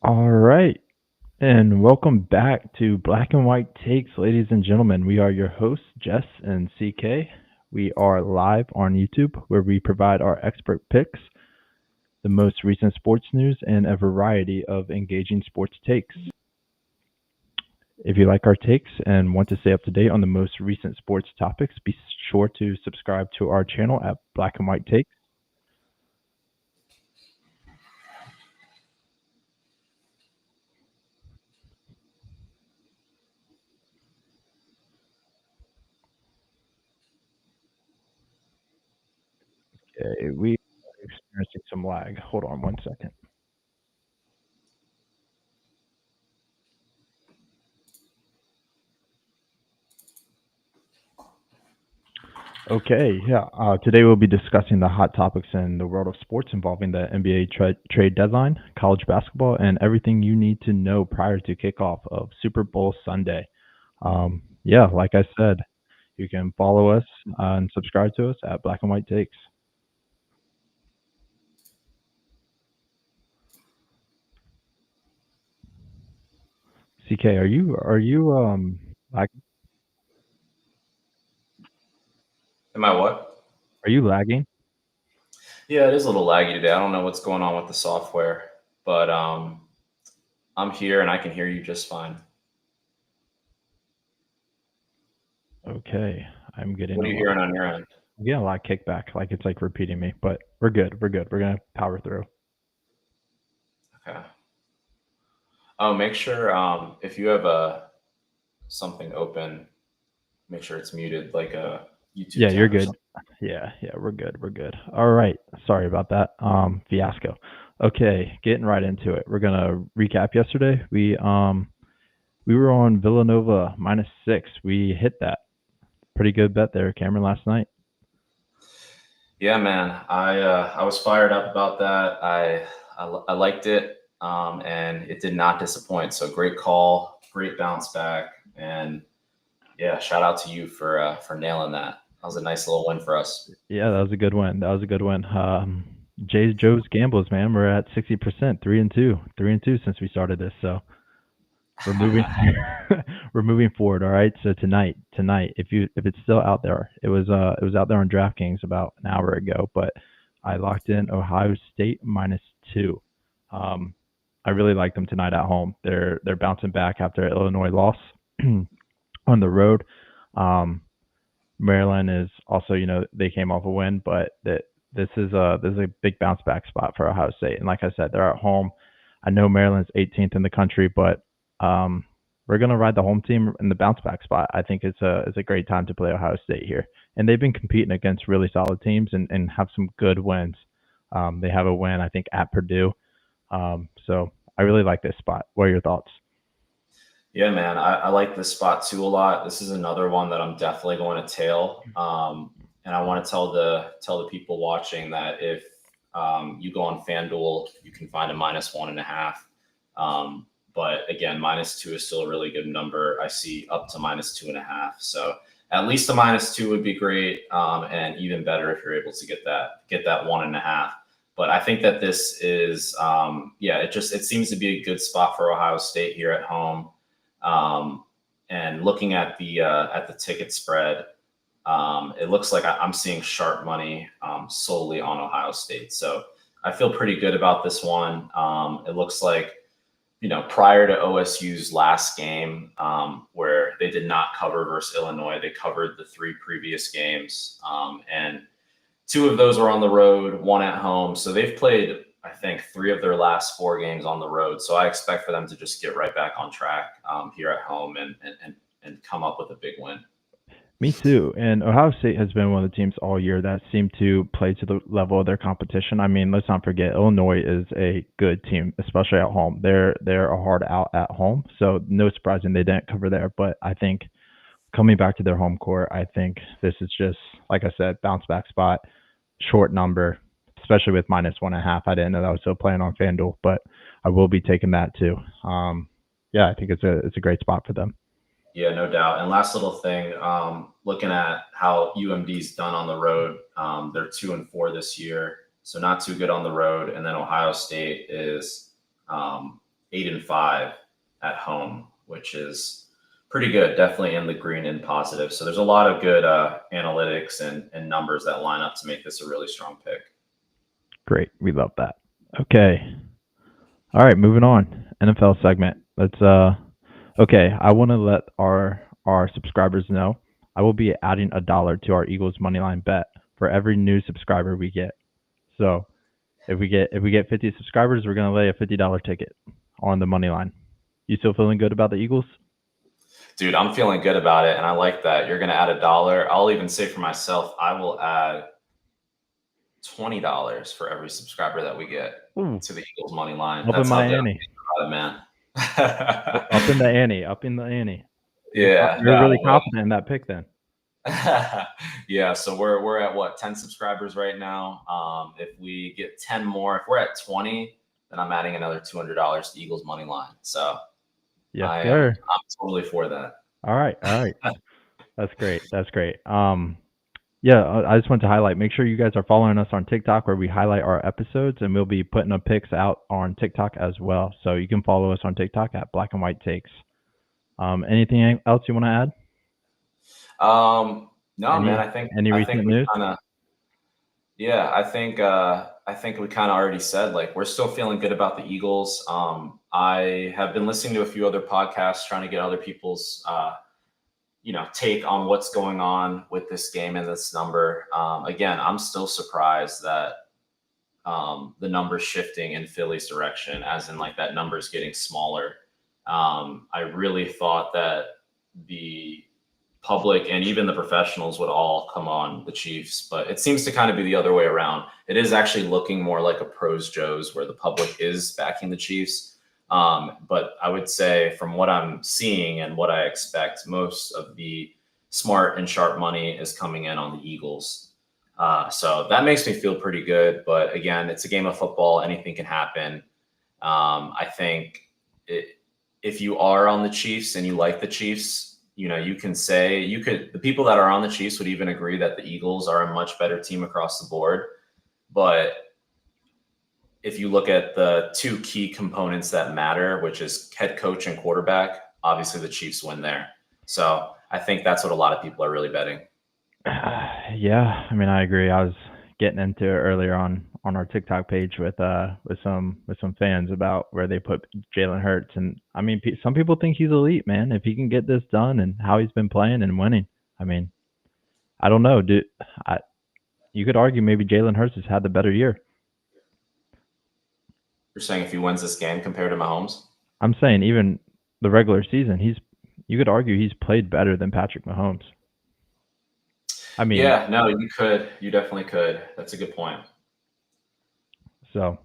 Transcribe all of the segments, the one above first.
All right, and welcome back to Black and White Takes, ladies and gentlemen. We are your hosts, Jess and CK. We are live on YouTube where we provide our expert picks, the most recent sports news, and a variety of engaging sports takes. If you like our takes and want to stay up to date on the most recent sports topics, be sure to subscribe to our channel at Black and White Takes. Okay, we are experiencing some lag. Hold on one second. Okay, yeah. Today we'll be discussing the hot topics in the world of sports involving the NBA trade deadline, college basketball, and everything you need to know prior to kickoff of Super Bowl Sunday. Yeah, like I said, you can follow us and subscribe to us at Black and White Takes. CK, are you lag, Am I what? are you lagging? Yeah, it is a little laggy today. I don't know what's going on with the software, but I'm here and I can hear you just fine. Okay, I'm getting What are a you lot. hearing on your end? I'm getting a lot of kickback, like it's like repeating me, but we're good. We're good. We're gonna power through. Okay. Oh, make sure if you have something open, make sure it's muted, like a YouTube Yeah, you're 10 or good. something. Yeah, we're good. We're good. All right. Sorry about that. Fiasco. Okay, getting right into it. We're gonna recap yesterday. We were on Villanova -6. We hit that. Pretty good bet there, Cameron, last night. Yeah, man. I was fired up about that. I liked it, and it did not disappoint. So great call, great bounce back, and yeah, shout out to you for nailing that. That was a nice little win for us. Yeah, that was a good one. That was a good one. Joe's gambles, man. We're at 60%, 3-2, 3-2 since we started this. So we're moving we're moving forward, all right? So tonight, if it's still out there, it was out there on DraftKings about an hour ago, but I locked in Ohio State -2. Um I really like them tonight at home. They're bouncing back after Illinois loss on the road. Um Maryland is also, they came off a win, but this is a big bounce back spot for Ohio State. And like I said, they're at home. I know Maryland's 18th in the country, but um, we're gonna ride the home team in the bounce back spot. I think it's a great time to play Ohio State here, and they've been competing against really solid teams and have some good wins. They have a win, I think, at Purdue. So I really like this spot. What are your thoughts? Yeah, man, I like this spot too a lot. This is another one that I'm definitely going to tail. And I want to tell the people watching that if you go on FanDuel, you can find a -1.5. But again, -2 is still a really good number. I see up to -2.5. So at least a -2 would be great, and even better if you're able to get that 1.5. But I think that this is, yeah, it seems to be a good spot for Ohio State here at home. Um, and looking at the ticket spread, it looks like I'm seeing sharp money solely on Ohio State. So I feel pretty good about this one. It looks like prior to OSU's last game, where they did not cover versus Illinois, they covered the three previous games, and two of those were on the road, one at home. So they've played, I think, three of their last four games on the road. So I expect for them to just get right back on track here at home and come up with a big win. Me too. And Ohio State has been one of the teams all year that seem to play to the level of their competition. I mean, let's not forget Illinois is a good team, especially at home. They're a hard out at home, so no surprising they didn't cover there. But I think coming back to their home court, I think this is just like I said, bounce back spot, short number, especially with -1.5. I didn't know that was still playing on FanDuel, but I will be taking that too. Yeah, I think it's a great spot for them. Yeah, no doubt. And last little thing, looking at how UMD's done on the road, they're 2-4 this year, so not too good on the road. And then Ohio State is, 8-5 at home, which is pretty good. Definitely in the green and positive. So there's a lot of good analytics and numbers that line up to make this a really strong pick. Great. We love that. Okay. All right, moving on. NFL segment. Let's okay, I want to let our subscribers know I will be adding $1 to our Eagles money line bet for every new subscriber we get. So, if we get 50 subscribers, we're going to lay a $50 ticket on the money line. You still feeling good about the Eagles? Dude, I'm feeling good about it, and I like that. You're going to add $1. I'll even say for myself, I will add $20 for every subscriber that we get to the Eagles money line. Up That's in how my good I'm ante. thinking about it, man. Up in the ante. Up in the ante. Yeah, You're really confident in that pick then. Yeah, so we're at what, 10 subscribers right now. If we get 10 more, if we're at 20, then I'm adding another $200 to Eagles money line. So Yes, I'm sir. totally for that. All right. That's great. Yeah, I just want to highlight, make sure you guys are following us on TikTok where we highlight our episodes, and we'll be putting up pics out on TikTok as well. So you can follow us on TikTok at Black and White Takes. Anything else you want to add? No, man, I think recent news? Yeah, I think we kind of already said, like, we're still feeling good about the Eagles. I have been listening to a few other podcasts trying to get other people's take on what's going on with this game and this number. Again, I'm still surprised that the number's shifting in Philly's direction, as in like that number's getting smaller. I really thought that the public and even the professionals would all come on the Chiefs, but it seems to kind of be the other way around. It is actually looking more like a pros Joes where the public is backing the Chiefs. But I would say from what I'm seeing and what I expect, most of the smart and sharp money is coming in on the Eagles. So that makes me feel pretty good. But again, it's a game of football. Anything can happen. I think if you are on the Chiefs and you like the Chiefs, you can say the people that are on the Chiefs would even agree that the Eagles are a much better team across the board. But if you look at the two key components that matter, which is head coach and quarterback, obviously the Chiefs win there. So I think that's what a lot of people are really betting. Yeah, I mean, I agree. I was getting into it earlier on our TikTok page with some fans about where they put Jalen Hurts, and I mean, some people think he's elite, man. If he can get this done and how he's been playing and winning, I mean, I don't know, dude. You could argue maybe Jalen Hurts has had the better year. You're saying if he wins this game compared to Mahomes? I'm saying even the regular season, you could argue he's played better than Patrick Mahomes. I mean, yeah, no, you could. You definitely could. That's a good point. So,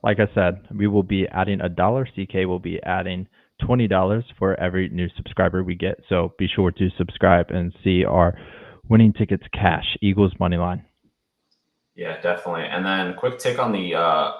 like I said, we will be adding $1. CK will be adding $20 for every new subscriber we get. So be sure to subscribe and see our winning tickets cash, Eagles money line. Yeah, definitely. And then quick take on the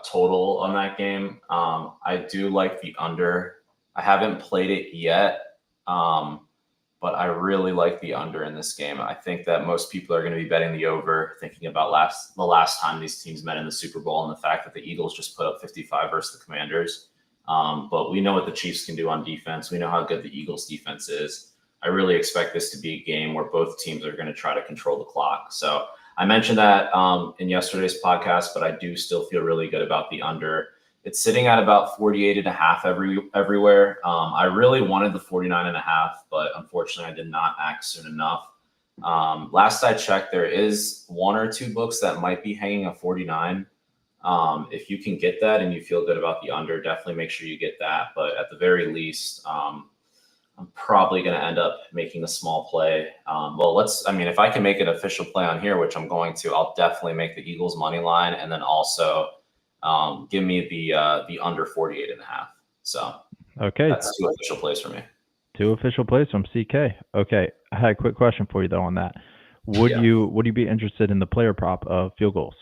total on that game. I do like the under. I haven't played it yet, but I really like the under in this game. I think that most people are going to be betting the over, thinking about the last time these teams met in the Super Bowl and the fact that the Eagles just put up 55 versus the Commanders. But we know what the Chiefs can do on defense. We know how good the Eagles defense is. I really expect this to be a game where both teams are going to try to control the clock. So I mentioned that in yesterday's podcast, but I do still feel really good about the under. It's sitting at about 48.5 everywhere. I really wanted the 49.5, but unfortunately I did not act soon enough. Last I checked, there is one or two books that might be hanging a 49. If you can get that and you feel good about the under, definitely make sure you get that. But at the very least, I'm probably going to end up making a small play. If I can make an official play on here, which I'm going to, I'll definitely make the Eagles money line and then also give me the under 48.5. So okay, that's two official plays for me. Two official plays from CK. Okay, I had a quick question for you though on that. Would you be interested in the player prop of field goals?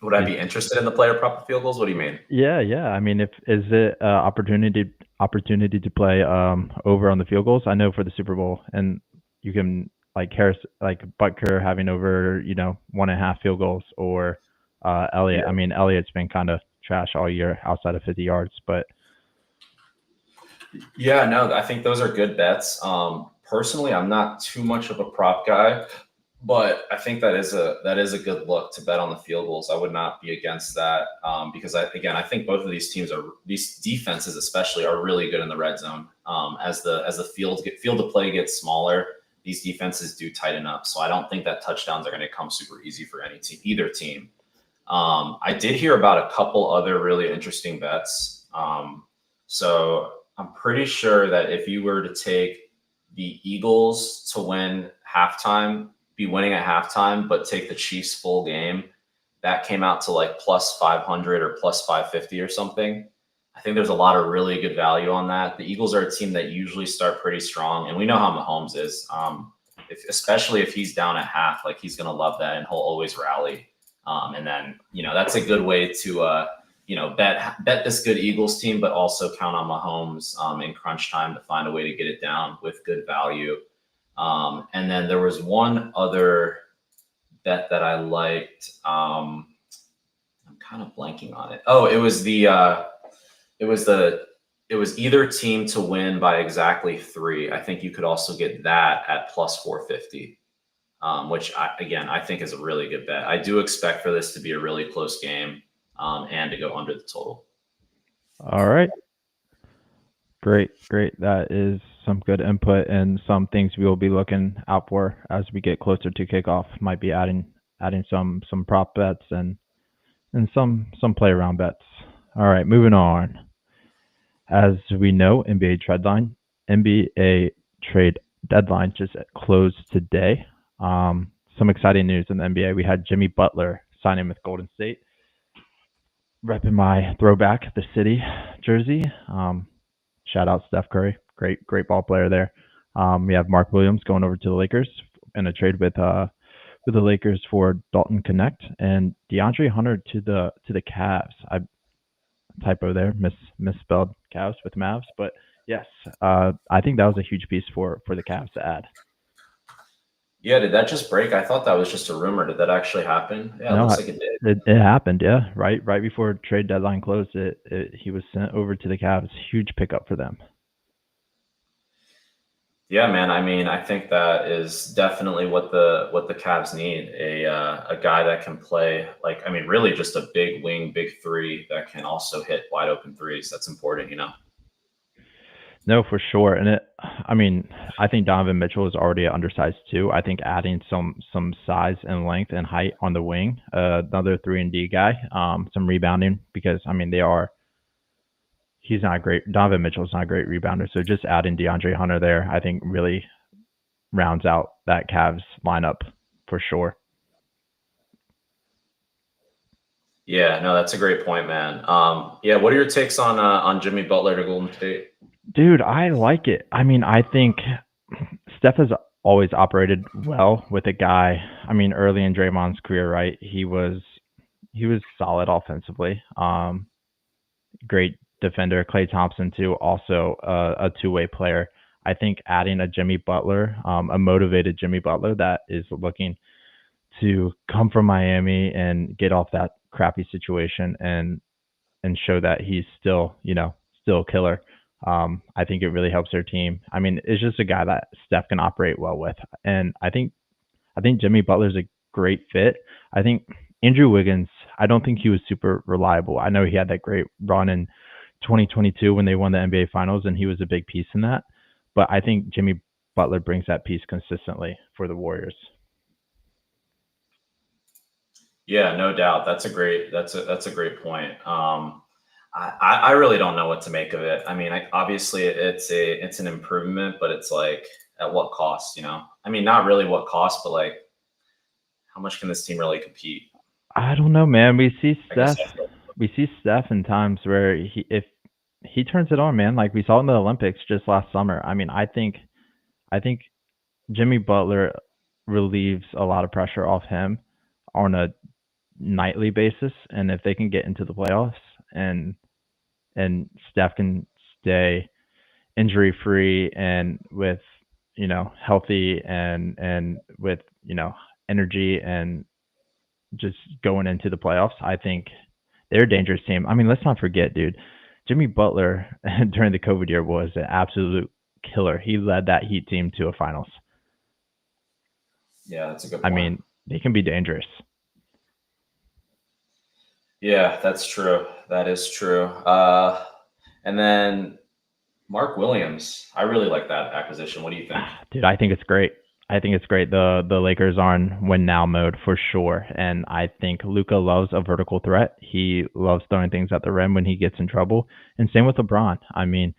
Would I be interested in the player prop of field goals? What do you mean? Yeah. I mean, is it opportunity to play over on the field goals? I know for the Super Bowl, and you can Butker having over 1.5 field goals, or Elliott. Yeah. I mean, Elliott's been kind of trash all year outside of 50 yards. But Yeah, no, I think those are good bets. Personally, I'm not too much of a prop guy, but I think that is a good look to bet on the field goals. I would not be against that because I think both of these defenses especially are really good in the red zone. As the field of play gets smaller, these defenses do tighten up. So I don't think that touchdowns are going to come super easy for any team, either team. I did hear about a couple other really interesting bets. So I'm pretty sure that if you were to take the Eagles to be winning at halftime, but take the Chiefs full game, that came out to like plus 500 or plus 550 or something. I think there's a lot of really good value on that. The Eagles are a team that usually start pretty strong, and we know how Mahomes is. Especially if he's down at half, like he's going to love that, and he'll always rally. And then that's a good way to bet this good Eagles team, but also count on Mahomes in crunch time to find a way to get it down with good value. And then there was one other bet that I liked. I'm kind of blanking on it. Oh, it was either team to win by exactly 3. I think you could also get that at plus 450. Which I think is a really good bet. I do expect for this to be a really close game and to go under the total. all right, great. That is some good input and some things we will be looking out for as we get closer to kickoff. Might be adding some prop bets and some play around bets. All right, moving on. As we know, NBA trade deadline just closed today. Some exciting news in the NBA. We had Jimmy Butler signing with Golden State, repping my throwback the city jersey. Shout out Steph Curry, great ball player there. We have Mark Williams going over to the Lakers in a trade with the Lakers for Dalton Connect, and DeAndre Hunter to the Cavs. I typo there, misspelled Cavs with Mavs, but yes, I think that was a huge piece for the Cavs to add. Yeah, did that just break? I thought that was just a rumor. Did that actually happen? Yeah, No, it looks like it did. It happened, yeah. Right before trade deadline closed, he was sent over to the Cavs. Huge pickup for them. Yeah, man. I mean, I think that is definitely what the Cavs need. A guy that can play really just a big wing, big 3 that can also hit wide open threes. That's important. No, for sure. And I think Donovan Mitchell is already undersized too. I think adding some size and length and height on the wing, another 3-and-D guy, some rebounding because he's not great. Donovan Mitchell's not a great rebounder. So just adding DeAndre Hunter there, I think really rounds out that Cavs lineup for sure. Yeah, no, that's a great point, man. Yeah, what are your takes on Jimmy Butler to Golden State? Dude, I like it. I think Steph has always operated well with a guy. Early in Draymond's career, right? He was solid offensively. Great defender. Klay Thompson too, also a two-way player. I think adding a Jimmy Butler, a motivated Jimmy Butler that is looking to come from Miami and get off that crappy situation and show that he's still a killer. I think it really helps their team. It's just a guy that Steph can operate well with, and I think Jimmy Butler's a great fit. I think Andrew Wiggins, I don't think he was super reliable. I know he had that great run in 2022 when they won the NBA Finals, and he was a big piece in that. But I think Jimmy Butler brings that piece consistently for the Warriors. Yeah, no doubt. That's a great point. I really don't know what to make of it. Obviously it's an improvement, but it's like at what cost? Not really what cost, but like how much can this team really compete? I don't know, man. We see Steph in times where if he turns it on, man. Like we saw in the Olympics just last summer. I think Jimmy Butler relieves a lot of pressure off him on a nightly basis, and if they can get into the playoffs and Steph can stay injury free and with healthy and with energy and just going into the playoffs, I think they're a dangerous team. I mean, let's not forget, dude. Jimmy Butler during the COVID year was an absolute killer. He led that Heat team to a finals. Yeah, that's a good I point. mean, they can be dangerous. Yeah, that's true. That is true. And then Mark Williams. I really like that acquisition. What do you think? Dude, I think it's great. I think it's great. The Lakers are in win now mode for sure, and I think Luka loves a vertical threat. He loves throwing things at the rim when he gets in trouble, and same with LeBron. I mean,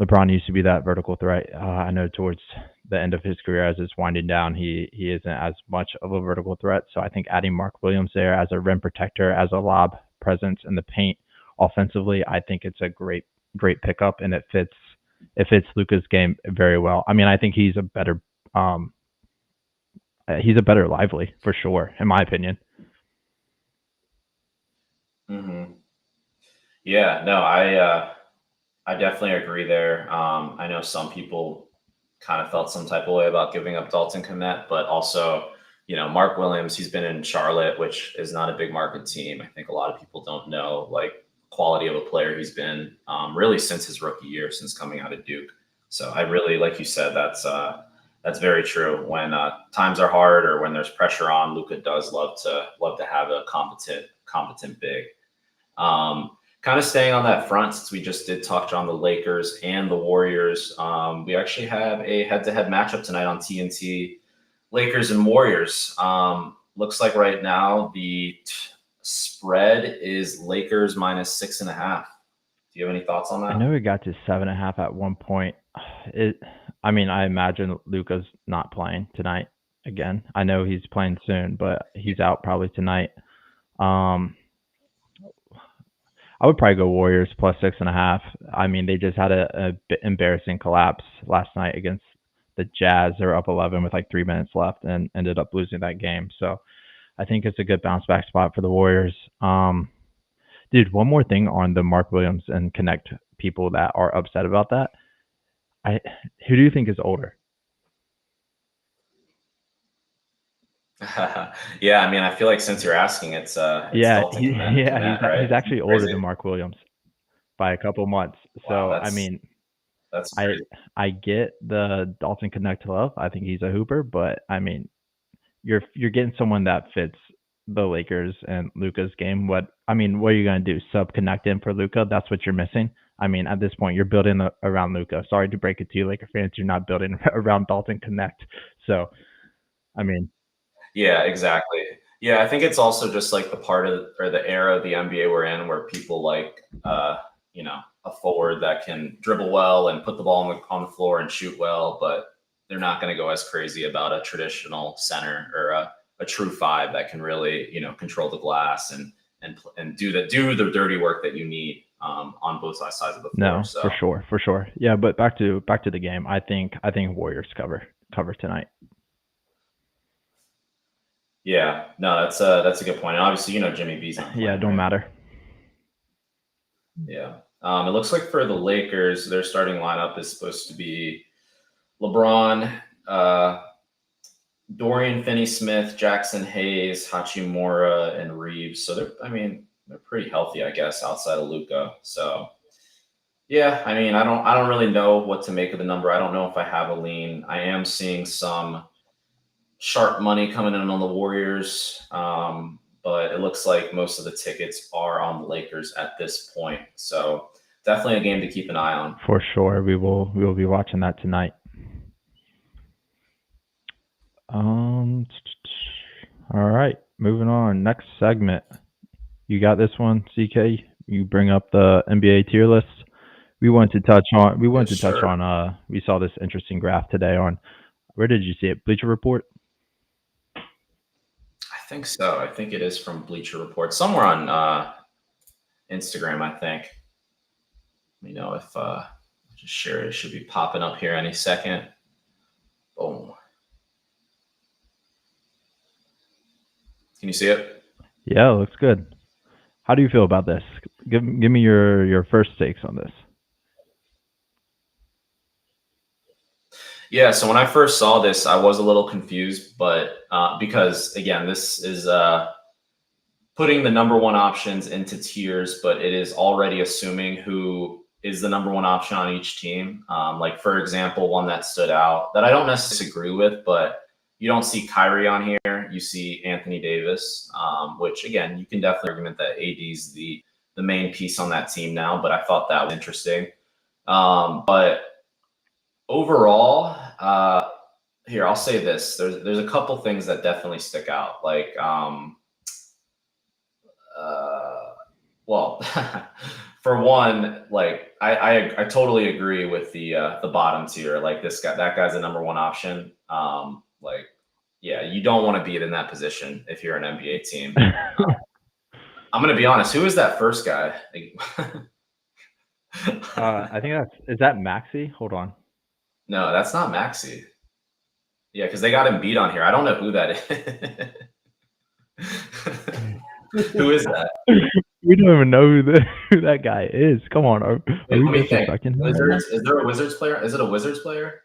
LeBron used to be that vertical threat. I know towards the end of his career, as it's winding down, he isn't as much of a vertical threat. So I think adding Mark Williams there as a rim protector, as a lob presence in the paint offensively, I think it's a great pickup, and it fits Luka's game very well. I mean, I think he's um a better Lively for sure, in my opinion. Hmm. Yeah, no, I definitely agree there. I know some people kind of felt some type of way about giving up Dalton Kmet, but also, Mark Williams, he's been in Charlotte, which is not a big market team. I think a lot of people don't know like quality of a player he's been really since his rookie year, since coming out of Duke. So I really, like you said, that's very true. When times are hard or when there's pressure on, Luka does love to have a competent big. Kind of staying on that front, since we just did touch on the Lakers and the Warriors, we actually have a head-to-head matchup tonight on TNT. Lakers and Warriors. Looks like right now the spread is Lakers minus 6.5. Do you have any thoughts on I that? know it got to 7.5 at one point. It, I mean, I imagine Luka's not playing tonight again. I know he's playing soon, but he's out probably tonight. Um, I would probably go Warriors plus 6.5. I mean, they just had a bit embarrassing collapse last night against the Jazz. They were up 11 with like 3 minutes left and ended up losing that game. So I think it's a good bounce back spot for the Warriors. Dude, one more thing on the Mark Williams and Connect people that are upset about that. I Who do you think is older? Yeah, I mean, I feel like since you're asking, it's Yeah, Dalton he's Kmet, right? he's actually older Crazy. than Mark Williams by a couple months. Wow, So I that's mean, that's I crazy. I get the Dalton Connect love. I think he's a hooper, but I mean, you're getting someone that fits the Lakers and Luca's game. What are you gonna do? Sub connect in for Luca? That's what you're missing. I mean, at this point, you're building around Luca. Sorry to break it to you, Laker fans. You're not building around Dalton Connect. So, I mean, Yeah, exactly. Yeah, I think it's also just like the part of or the era of the NBA we're in where people like a forward that can dribble well and put the ball on the floor and shoot well, but they're not going to go as crazy about a traditional center or a true five that can really, control the glass and do the dirty work that you need on both sides of the floor. no, for So sure, for sure. Yeah, but back to the game. I think Warriors cover tonight. yeah, no, that's a good point. And obviously, Jimmy B's not Yeah, it playing, don't right? matter. Yeah. It looks like for the Lakers, their starting lineup is supposed to be LeBron, Dorian Finney-Smith, Jackson Hayes, Hachimura, and Reeves. So they're pretty healthy, I guess, outside of Luca. So yeah, I mean, I don't really know what to make of the number. I don't know if I have a lean. I am seeing some sharp money coming in on the Warriors, but it looks like most of the tickets are on the Lakers at this point. So definitely a game to keep an eye on. For sure, we will be watching that tonight. Um, all right, moving on. Next segment. You got this one, CK. You bring up the NBA tier list. We want to touch on. We want Yes, to touch sir. on. We saw this interesting graph today on. Where did you see it? Bleacher Report. I think so. I think it is from Bleacher Report, somewhere on Instagram. I think. Let me know if just share it. It should be popping up here any second. Boom. Can you see it? Yeah, looks good. How do you feel about this? Give me your first takes on this. Yeah. So when I first saw this, I was a little confused, but because again, this is putting the number one options into tiers, but it is already assuming who is the number one option on each team. Like, for example, one that stood out that I don't necessarily agree with, but you don't see Kyrie on here. You see Anthony Davis, which, again, you can definitely argument that AD is the main piece on that team now, but I thought that was interesting. But overall, here, I'll say this. There's a couple things that definitely stick out. Like, well, for one, like I totally agree with the bottom tier. Like that guy's the number one option. Like, yeah, you don't want to be in that position if you're an NBA team. I'm gonna be honest. Who is that first guy? I think is that Maxey? Hold on. No, that's not Maxey. Yeah, because they got him beat on here. I don't know who that is. Who is that? We don't even know who that guy is. Come on, are we disrespecting him? Is there a Wizards player? Is it a Wizards player?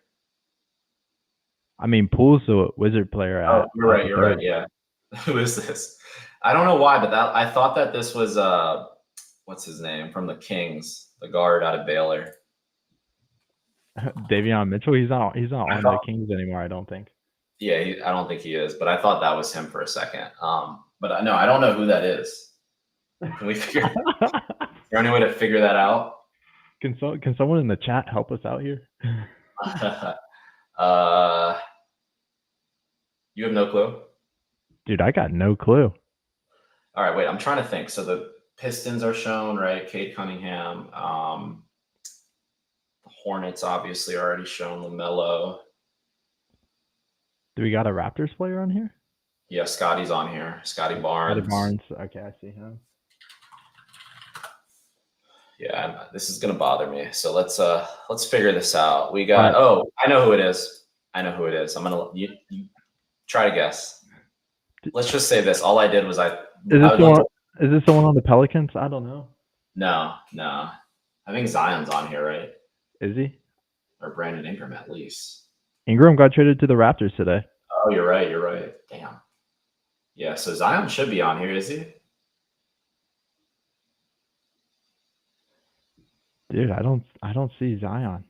I mean, Poole's a Wizard player. Oh, you're right. You're right. Yeah. Who is this? I don't know why, but I thought that this was what's his name from the Kings, the guard out of Baylor. Davion Mitchell. He's not on the Kings anymore. I don't think. Yeah, I don't think he is, but I thought that was him for a second. But no, I don't know who that is. Can we figure? Is there any way to figure that out? Can someone in the chat help us out here? You have no clue? Dude, I got no clue. All right, wait. I'm trying to think. So the Pistons are shown, right? Cade Cunningham. The Hornets obviously are already shown. LaMelo. Do we got a Raptors player on here? Yeah, Scotty's on here. Scotty Barnes. Scotty Barnes. Okay, I see him. Yeah, this is gonna bother me. So let's figure this out. We got. Oh, I know who it is. I'm gonna you try to guess. Let's just say this. All I did was Is this someone on the Pelicans? I don't know. No. I think Zion's on here, right? Is he? Or Brandon Ingram at least. Ingram got traded to the Raptors today. Oh, you're right. Damn. Yeah, so Zion should be on here, is he? Dude, I don't see Zion.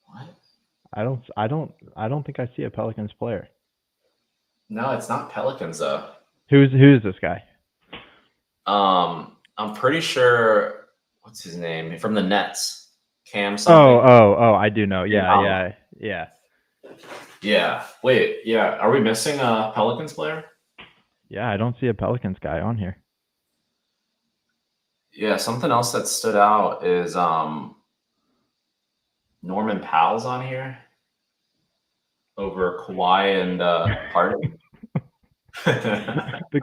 What? I don't think I see a Pelicans player. No, it's not Pelicans though. Who is this guy? I'm pretty sure. What's his name? From the Nets, Cam something. Oh, I do know. Yeah. Yeah. Wait. Yeah. Are we missing a Pelicans player? Yeah, I don't see a Pelicans guy on here. Yeah. Something else that stood out is Norman Powell's on here over Kawhi and Harden. The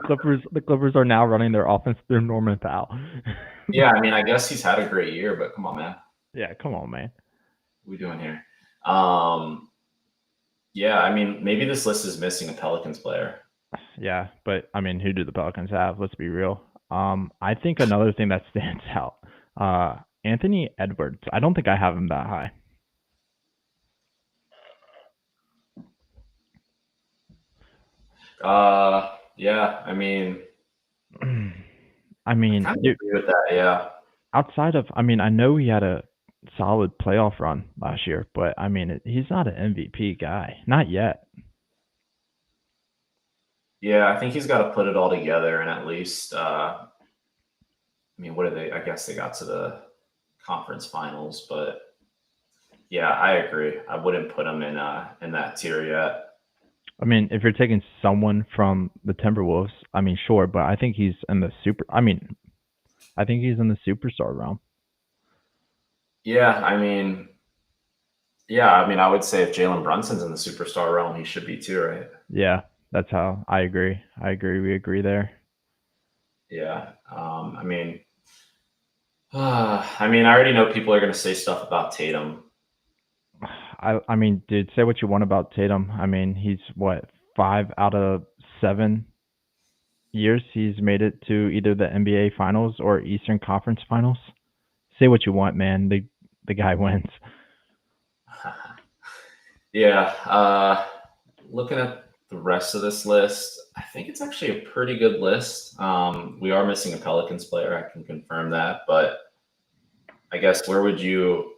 Clippers are now running their offense through Norman Powell. Yeah, I mean, I guess he's had a great year, but come on, man. Yeah, come on, man. What are we doing here? Yeah, I mean, maybe this list is missing a Pelicans player. Yeah, but I mean, who do the Pelicans have? Let's be real. I think another thing that stands out, Anthony Edwards. I don't think I have him that high. Yeah, I mean, I agree with that. Yeah. Outside of, I know he had a solid playoff run last year, but I mean, he's not an MVP guy, not yet. Yeah, I think he's got to put it all together, and at least, I mean, what are they? I guess they got to the conference finals, but yeah, I agree. I wouldn't put him in that tier yet. I mean, if you're taking someone from the Timberwolves, I mean, sure, but I think he's in the I think he's in the superstar realm. Yeah, I mean, I would say if Jalen Brunson's in the superstar realm, he should be too, right? Yeah, that's how I agree. We agree there. Yeah, I mean, I already know people are going to say stuff about Tatum. I mean, dude, say what you want about Tatum. I mean, he's what, 5 out of 7 years he's made it to either the NBA Finals or Eastern Conference Finals. Say what you want, man. The guy wins. Yeah. Looking at the rest of this list, I think it's actually a pretty good list. We are missing a Pelicans player. I can confirm that, but I guess where would you?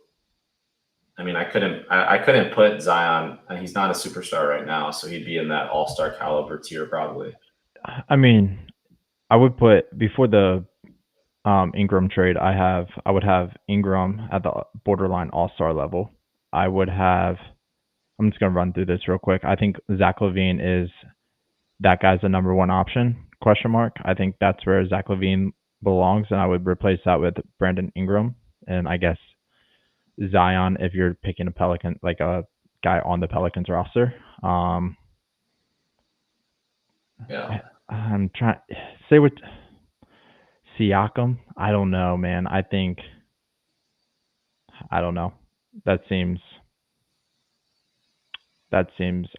I mean, I couldn't put Zion. And he's not a superstar right now, so he'd be in that all-star caliber tier probably. I mean, I would put before the Ingram trade. I would have Ingram at the borderline All Star level. I would have. I'm just gonna run through this real quick. I think Zach LaVine is that guy's the number one option? Question mark. I think that's where Zach LaVine belongs, and I would replace that with Brandon Ingram, and I guess Zion if you're picking a Pelican, like a guy on the Pelicans roster. Yeah. I'm trying say what Siakam. I don't know, man. I don't know. That seems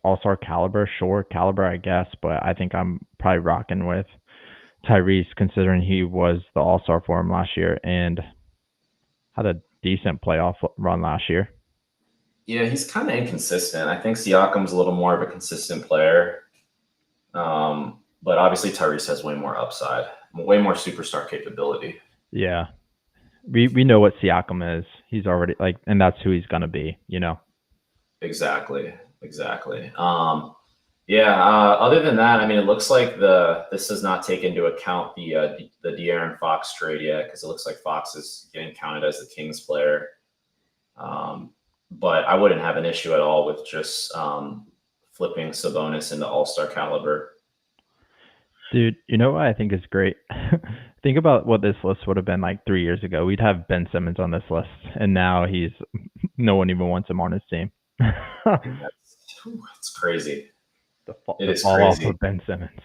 all-star caliber, sure, caliber, I guess, but I think I'm probably rocking with Tyrese, considering he was the all-star for him last year and had a decent playoff run last year. Yeah, he's kind of inconsistent. I think Siakam's a little more of a consistent player, but obviously Tyrese has way more upside, way more superstar capability. Yeah, we know what Siakam is. He's already like, and that's who he's gonna be. You know. Exactly. Other than that, I mean, it looks like this does not take into account the De'Aaron Fox trade yet, because it looks like Fox is getting counted as the Kings player. But I wouldn't have an issue at all with just flipping Sabonis into All-Star caliber. Dude, you know what I think is great? Think about what this list would have been like 3 years ago. We'd have Ben Simmons on this list, and now no one even wants him on his team. It's crazy. It is fall crazy. Off of Ben Simmons.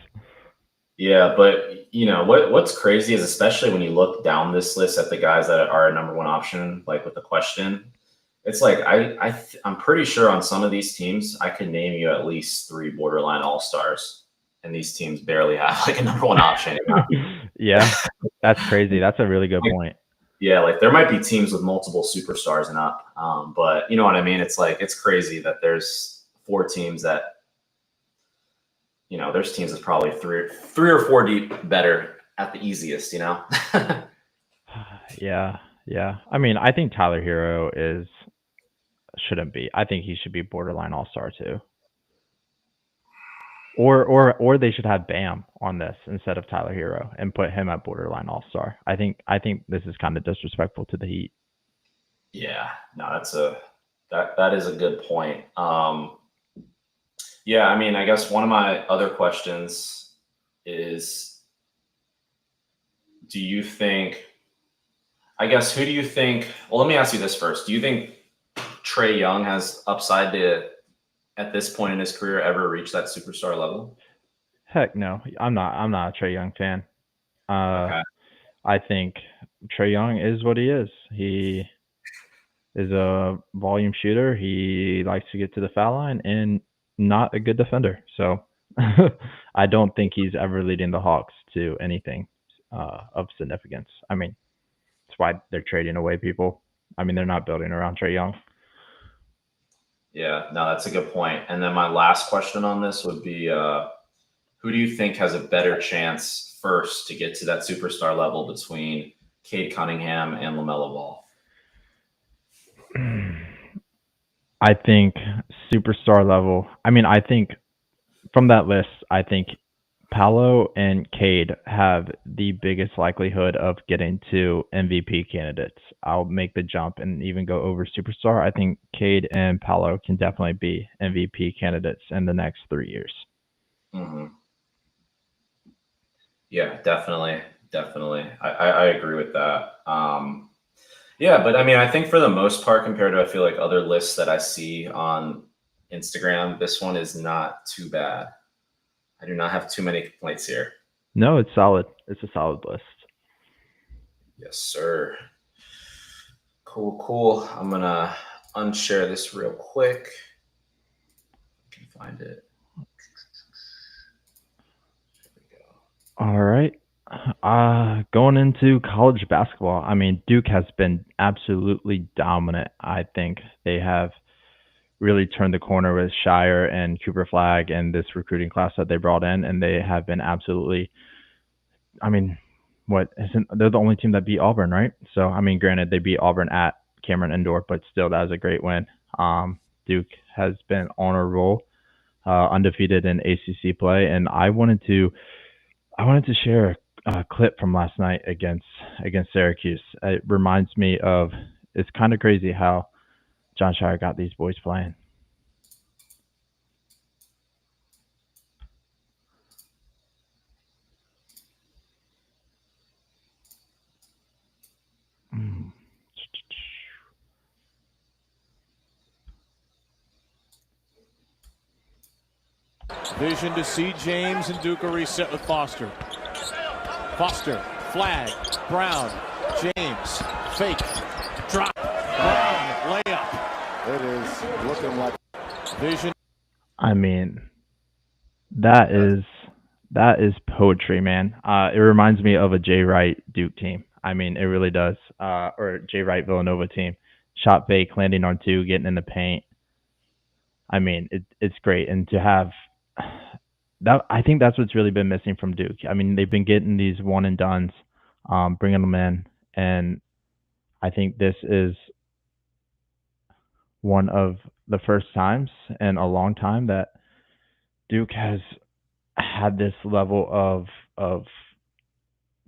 Yeah, but you know what's crazy is, especially when you look down this list at the guys that are a number one option, like with the question, it's like I'm pretty sure on some of these teams I could name you at least 3 borderline all-stars, and these teams barely have like a number one option. Yeah, that's crazy. That's a really good point. Yeah, like there might be teams with multiple superstars and up, but you know what I mean? It's like, it's crazy that there's 4 teams that, you know, there's teams that's probably three or 4 deep better at the easiest, you know? Yeah. I mean, I think Tyler Hero shouldn't be. I think he should be borderline all-star too. Or they should have Bam on this instead of Tyler Hero and put him at borderline all-star. I think this is kind of disrespectful to the Heat. Yeah, no, that is a good point. Yeah, I mean, I guess one of my other questions is, who do you think? Well, let me ask you this first. Do you think Trae Young has upside to, at this point in his career, ever reach that superstar level? Heck no. I'm not a Trae Young fan. Okay. I think Trae Young is what he is. He is a volume shooter. He likes to get to the foul line and not a good defender. So I don't think he's ever leading the Hawks to anything of significance. I mean, that's why they're trading away people. I mean, they're not building around Trae Young. Yeah, no, that's a good point. And then my last question on this would be, who do you think has a better chance first to get to that superstar level between Cade Cunningham and LaMelo Ball? I think superstar level. I mean, I think from that list, I think Paolo and Cade have the biggest likelihood of getting to MVP candidates. I'll make the jump and even go over superstar. I think Cade and Paolo can definitely be MVP candidates in the next 3 years. Mm-hmm. Yeah, definitely. I agree with that. Yeah, but I mean, I think for the most part, compared to, I feel like, other lists that I see on Instagram, this one is not too bad. I do not have too many complaints here. No, it's solid. It's a solid list. Yes, sir. Cool. I'm going to unshare this real quick. I can find it. There we go. All right. Going into college basketball, I mean, Duke has been absolutely dominant. I think they have really turned the corner with Shire and Cooper Flag and this recruiting class that they brought in, and they have been absolutely. I mean, what isn't they're the only team that beat Auburn, right? So I mean, granted they beat Auburn at Cameron Indoor, but still that was a great win. Duke has been on a roll, undefeated in ACC play, and I wanted to share a clip from last night against Syracuse. It reminds me of it's kind of crazy how John Shire got these boys playing. Mm. Vision to see James and Duke reset with Foster. Foster, Flag, Brown, James, fake, drop, Brown, layup. It is looking like Vision. I mean, that is poetry, man. It reminds me of a Jay Wright Duke team. I mean, it really does. Or Jay Wright Villanova team. Shot fake, landing on two, getting in the paint. I mean, it's great, and to have that, I think that's what's really been missing from Duke. I mean, they've been getting these one and dones, bringing them in, and I think this is one of the first times in a long time that Duke has had this level of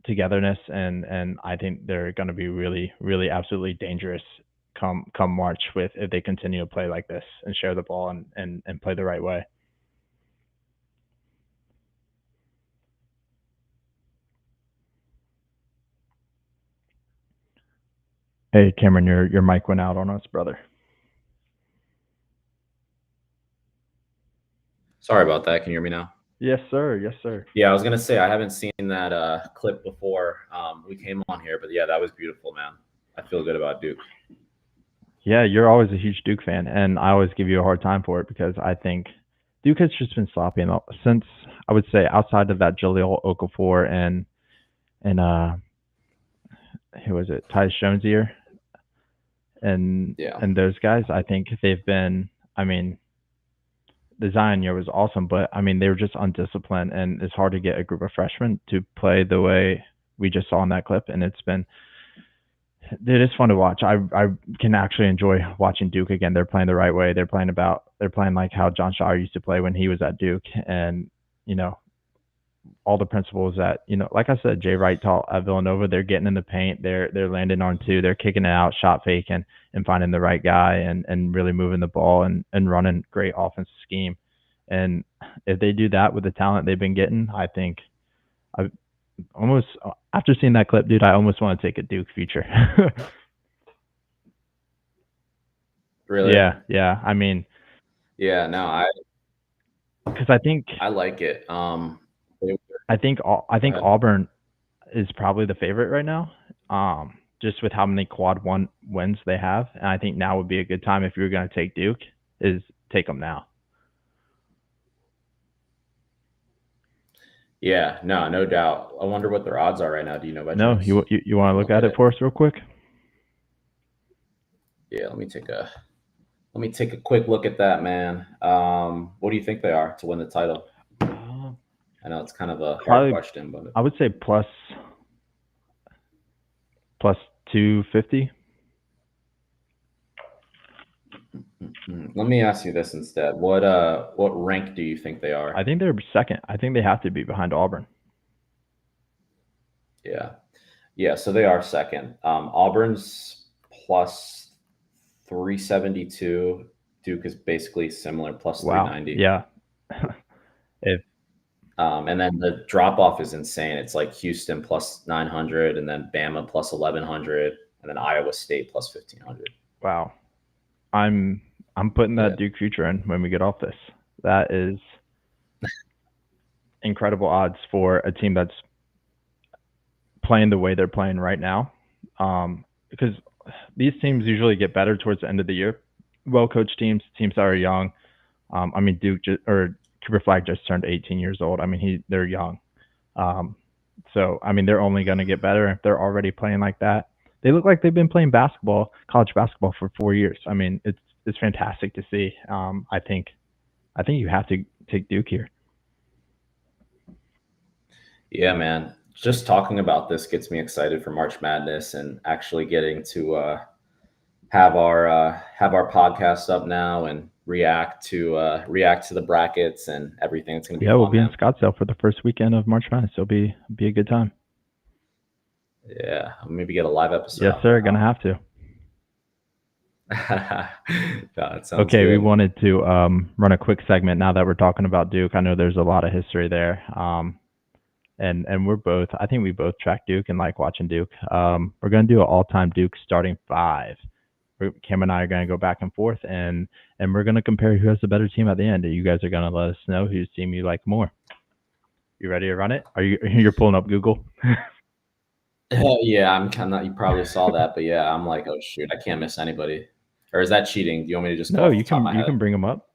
togetherness, and I think they're going to be really, really, absolutely dangerous come March with if they continue to play like this and share the ball and play the right way. Hey Cameron, your mic went out on us, brother. Sorry about that. Can you hear me now? Yes, sir. Yes, sir. Yeah, I was gonna say I haven't seen that clip before we came on here, but yeah, that was beautiful, man. I feel good about Duke. Yeah, you're always a huge Duke fan, and I always give you a hard time for it because I think Duke has just been sloppy since I would say outside of that Jaleel Okafor and who was it, Tyus Jones year, and Yeah. and those guys. I think they've been. I mean, the Zion year was awesome, but I mean they were just undisciplined, and it's hard to get a group of freshmen to play the way we just saw in that clip, and it's been. It is fun to watch. I can actually enjoy watching Duke again. They're playing the right way. They're playing like how John Shire used to play when he was at Duke, and you know all the principles that like I said, Jay Wright taught at Villanova. They're getting in the paint. They're landing on two. They're kicking it out, shot faking, and finding the right guy, and really moving the ball and running great offensive scheme. And if they do that with the talent they've been getting, I think I almost after seeing that clip, dude, I almost want to take a Duke future. Really? Yeah. I mean, Yeah. No, because I think I like it. I think Go ahead. Auburn is probably the favorite right now. Just with how many quad one wins they have, and I think now would be a good time if you were going to take Duke, is take them now. Yeah. No doubt. I wonder what their odds are right now. Do you know by No, chance? you want to look at it for us real quick? Yeah. Let me take a quick look at that, man. What do you think they are to win the title? I know it's kind of a hard Probably- question, but I would say plus 250. let me ask you this instead. What rank do you think they are? I think they're second. I think they have to be behind Auburn. Yeah. So they are second. Auburn's plus 372. Duke is basically similar, plus Wow. 390. Yeah. And then the drop off is insane. It's like Houston plus 900, and then Bama plus 1100, and then Iowa State plus 1500. Wow. I'm putting that Yeah. Duke future in when we get off this. That is incredible odds for a team that's playing the way they're playing right now. Because these teams usually get better towards the end of the year. Well-coached teams that are young. I mean, Duke or Cooper Flag just turned 18 years old. I mean, they're young. So I mean, they're only going to get better if they're already playing like that. They look like they've been playing college basketball for 4 years. I mean, is fantastic to see. I think you have to take Duke here. Yeah, man. Just talking about this gets me excited for March Madness and actually getting to have our podcast up now and react to the brackets and everything. It's gonna be Yeah, fun, we'll be in man. Scottsdale for the first weekend of March Madness. It'll be a good time. Yeah, maybe get a live episode. Yes, sir. Gonna have to. That sounds Okay, we good. wanted to run a quick segment now that we're talking about Duke. I know there's a lot of history there. And we're both, I think we both track Duke and like watching Duke. We're going to do an all-time Duke starting five. Cameron and I are going to go back and forth, and we're going to compare who has the better team at the end. You guys are going to let us know whose team you like more. You ready to run it? You're pulling up Google? Yeah, I'm kind of. You probably saw that, but yeah, I'm like, oh shoot, I can't miss anybody. Or is that cheating? Do you want me to just go No, off you the top of my can head? bring them up.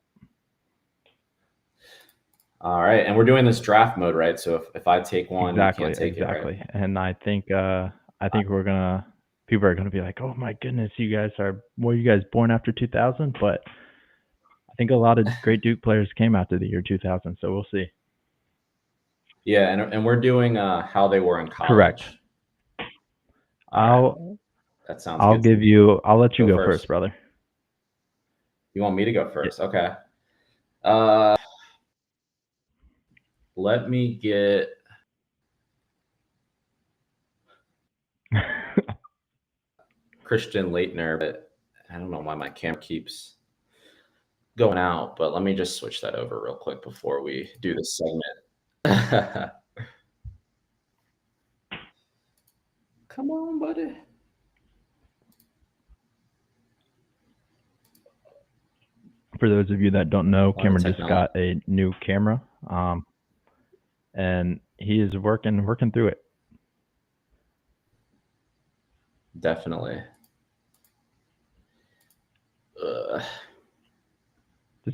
All right, and we're doing this draft mode, right? So if I take one, Exactly, you can't take it, right? And I think we're gonna people are gonna be like, oh my goodness, you guys born after 2000? But I think a lot of great Duke players came after the year 2000, so we'll see. Yeah, and we're doing how they were in college. Correct. That sounds I'll good. give you. I'll let you Go go first. first, brother. You want me to go first? Yeah. Okay. Let me get Christian Laettner, but I don't know why my camera keeps going out, but let me just switch that over real quick before we do this segment. Come on, buddy. For those of you that don't know, Cameron just technology. got a new camera, and he is working through it. Definitely. Does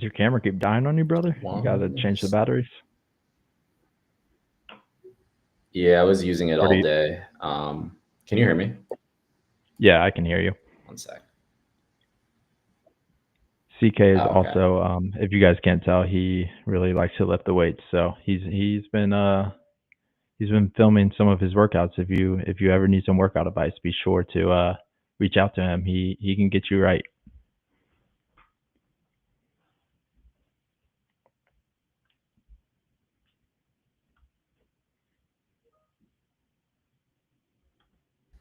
your camera keep dying on you, brother? You got to change the batteries. Yeah, I was using it all day. Can you hear me? Yeah, I can hear you. One sec. CK is also, if you guys can't tell, he really likes to lift the weights. So he's been filming some of his workouts. If you ever need some workout advice, be sure to reach out to him. He can get you right.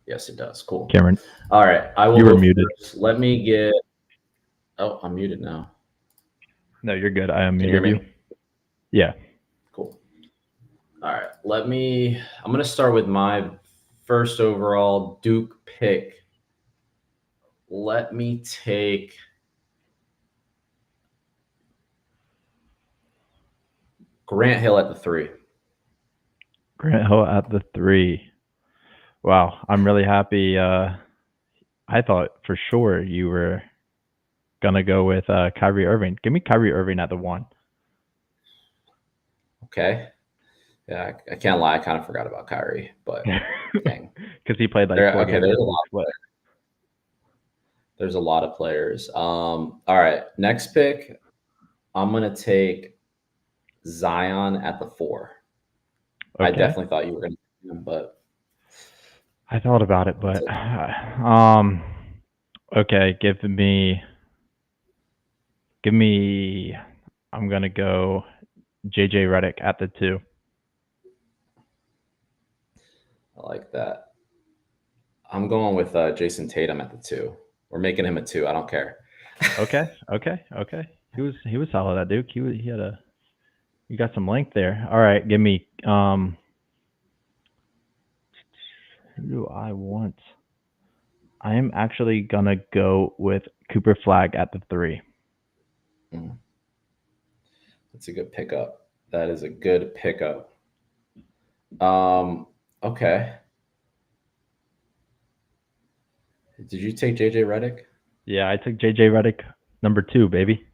Yes, it does. Cool. Cameron. All right. I will. You were muted. First. Let me get. Oh, I'm muted now. No, you're good. I unmuted Can you hear me? Yeah. Cool. All right. I'm going to start with my first overall Duke pick. Let me take Grant Hill at the 3. Grant Hill at the 3. Wow. I'm really happy. I thought for sure you were going to go with Kyrie Irving. Give me Kyrie Irving at the 1. Okay. Yeah, I can't lie. I kind of forgot about Kyrie, but dang. Because he played like 4 games. There's a lot of players. All right. Next pick, I'm going to take Zion at the 4. Okay. I definitely thought you were going to take him, but I thought about it, but okay, give me I'm going to go JJ Redick at the 2. I like that. I'm going with Jason Tatum at the 2. We're making him a 2. I don't care. Okay. He was solid at Duke. He got some length there. All right, give me who do I want? I am actually gonna go with Cooper Flagg at the 3. That's a good pickup. That is a good pickup. Okay. Did you take JJ Redick? Yeah, I took JJ Redick number 2, baby.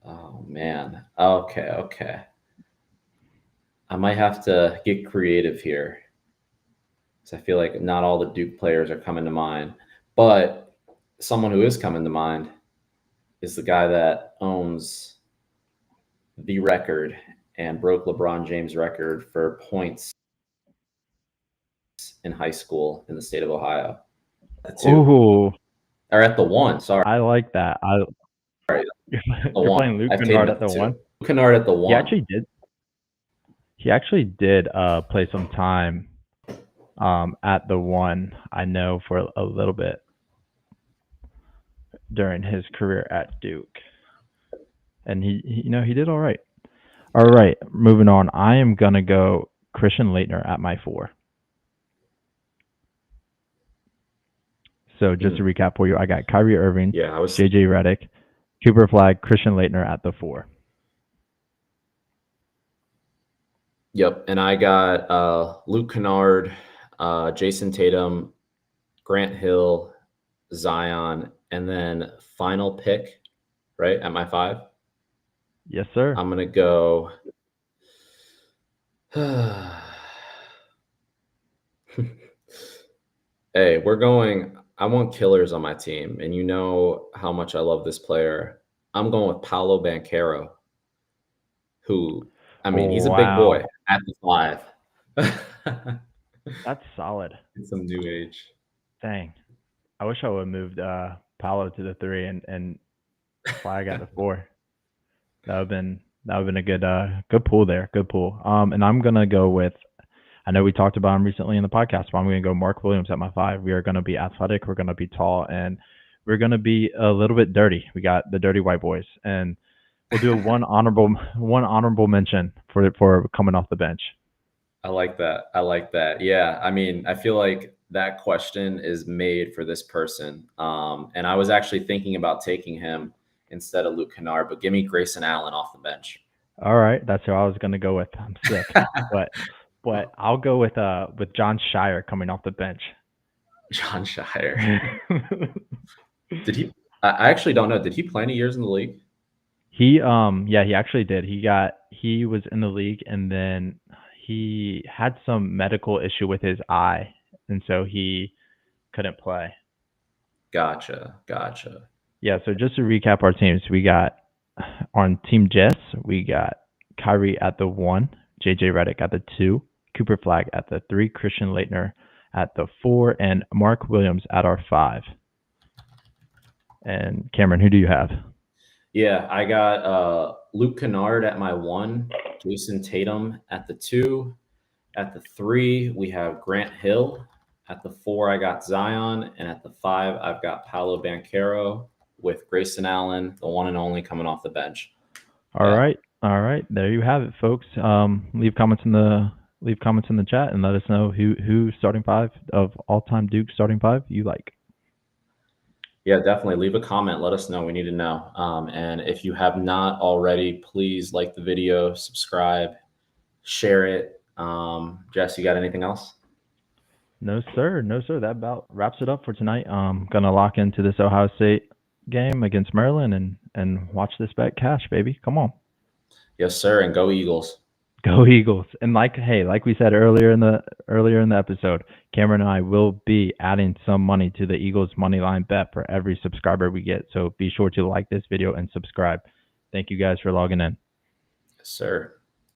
Oh man. Okay. I might have to get creative here, because I feel like not all the Duke players are coming to mind. But someone who is coming to mind is the guy that owns the record and broke LeBron James' record for points in high school in the state of Ohio. The 2, Ooh, or at the 1. Sorry, I like that. Sorry, You're the you're 1. playing Luke I've taken Kennard it at the to 2. 1. Luke Kennard at the 1. He actually did. He actually did play some time at the 1. I know for a little bit during his career at Duke, and he did all right. All right, moving on. I am gonna go Christian Laettner at my 4. So just to recap for you, I got Kyrie Irving, Yeah, I was. JJ Redick, Cooper Flag, Christian Laettner at the 4. Yep, and I got Luke Kennard, Jason Tatum, Grant Hill, Zion, and then final pick, right, at my 5. Yes, sir. I'm gonna go. Hey, we're going. I want killers on my team, and you know how much I love this player. I'm going with Paolo Banchero, who, I mean, he's a big Wow. boy at the 5. That's solid. Some new age. Dang. I wish I would have moved Paolo to the 3 and Flag at the 4. That would have been a good pull there. Good pull. And I'm gonna go with, I know we talked about him recently in the podcast, but I'm gonna go Mark Williams at my 5. We are gonna be athletic, we're gonna be tall, and we're gonna be a little bit dirty. We got the dirty white boys, and we'll do one honorable mention for coming off the bench. I like that. Yeah. I mean, I feel like that question is made for this person. And I was actually thinking about taking him instead of Luke Kennard, but give me Grayson Allen off the bench. All right, that's who I was gonna go with. I'm sick, but I'll go with John Shire coming off the bench. John Shire. Did he? I actually don't know. Did he play any years in the league? He actually did. He was in the league, and then he had some medical issue with his eye, and so he couldn't play. Gotcha. Yeah, so just to recap our teams, we got on Team Jess, we got Kyrie at the 1, JJ Redick at the 2, Cooper Flag at the 3, Christian Laettner at the 4, and Mark Williams at our 5. And Cameron, who do you have? Yeah, I got Luke Kennard at my 1, Jason Tatum at the 2. At the 3, we have Grant Hill. At the 4, I got Zion. And at the 5, I've got Paolo Banchero with Grayson Allen, the one and only, coming off the bench. All right. There you have it, folks. Leave comments in the chat and let us know who starting 5 of all-time Duke starting 5 you like. Yeah, definitely. Leave a comment. Let us know. We need to know. And if you have not already, please like the video, subscribe, share it. Jess, you got anything else? No, sir. That about wraps it up for tonight. Gonna lock into this Ohio State game against Maryland and watch this bet cash, baby. Come on. Yes, sir. And go Eagles. Go Eagles. And like we said earlier in the episode, Cameron and I will be adding some money to the Eagles money line bet for every subscriber we get. So be sure to like this video and subscribe. Thank you guys for logging in. Yes, sir.